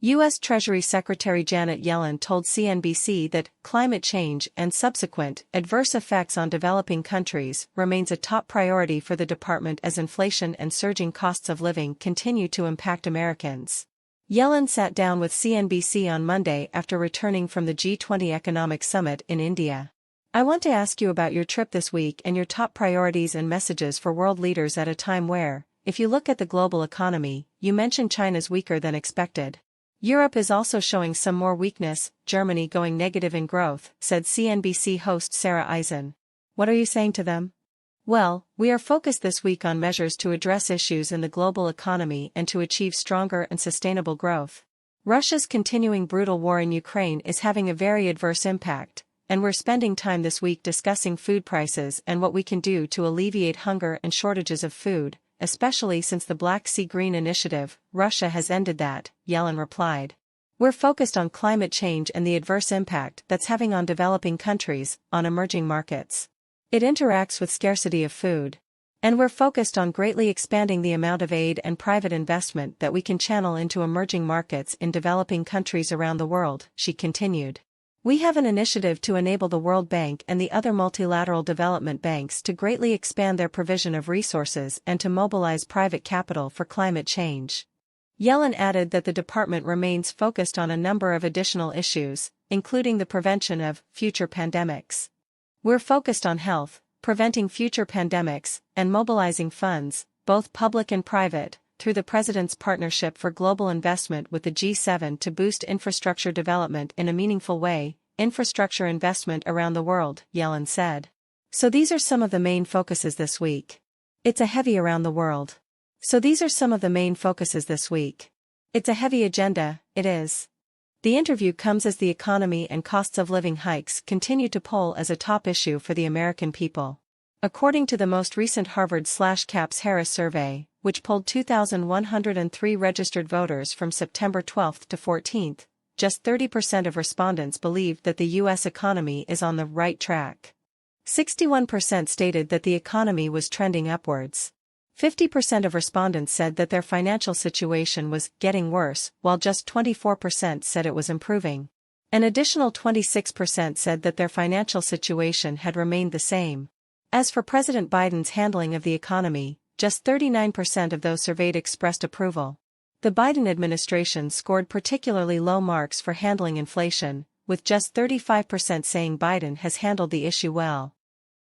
U.S. Treasury Secretary Janet Yellen told CNBC that climate change and subsequent adverse effects on developing countries remains a top priority for the department as inflation and surging costs of living continue to impact Americans. Yellen sat down with CNBC on Monday after returning from the G20 Economic Summit in India. "I want to ask you about your trip this week and your top priorities and messages for world leaders at a time where, if you look at the global economy, you mentioned China's weaker than expected. Europe is also showing some more weakness, Germany going negative in growth," said CNBC host Sarah Eisen. "What are you saying to them?" "Well, we are focused this week on measures to address issues in the global economy and to achieve stronger and sustainable growth. Russia's continuing brutal war in Ukraine is having a very adverse impact, and we're spending time this week discussing food prices and what we can do to alleviate hunger and shortages of food, especially since the Black Sea Green Initiative, Russia has ended that," Yellen replied. "We're focused on climate change and the adverse impact that's having on developing countries, on emerging markets. It interacts with scarcity of food. And we're focused on greatly expanding the amount of aid and private investment that we can channel into emerging markets in developing countries around the world," she continued. "We have an initiative to enable the World Bank and the other multilateral development banks to greatly expand their provision of resources and to mobilize private capital for climate change." Yellen added that the department remains focused on a number of additional issues, including the prevention of future pandemics. "We're focused on health, preventing future pandemics, and mobilizing funds, both public and private, through the President's Partnership for Global Investment with the G7 to boost infrastructure development in a meaningful way, infrastructure investment around the world," Yellen said. "So these are some of the main focuses this week. It's a heavy around the world. So these are some of the main focuses this week. It's a heavy agenda, it is." The interview comes as the economy and costs of living hikes continue to poll as a top issue for the American people. According to the most recent Harvard/CAPS Harris survey, which polled 2,103 registered voters from September 12 to 14, just 30% of respondents believed that the U.S. economy is on the right track. 61% stated that the economy was trending upwards. 50% of respondents said that their financial situation was getting worse, while just 24% said it was improving. An additional 26% said that their financial situation had remained the same. As for President Biden's handling of the economy, just 39% of those surveyed expressed approval. The Biden administration scored particularly low marks for handling inflation, with just 35% saying Biden has handled the issue well.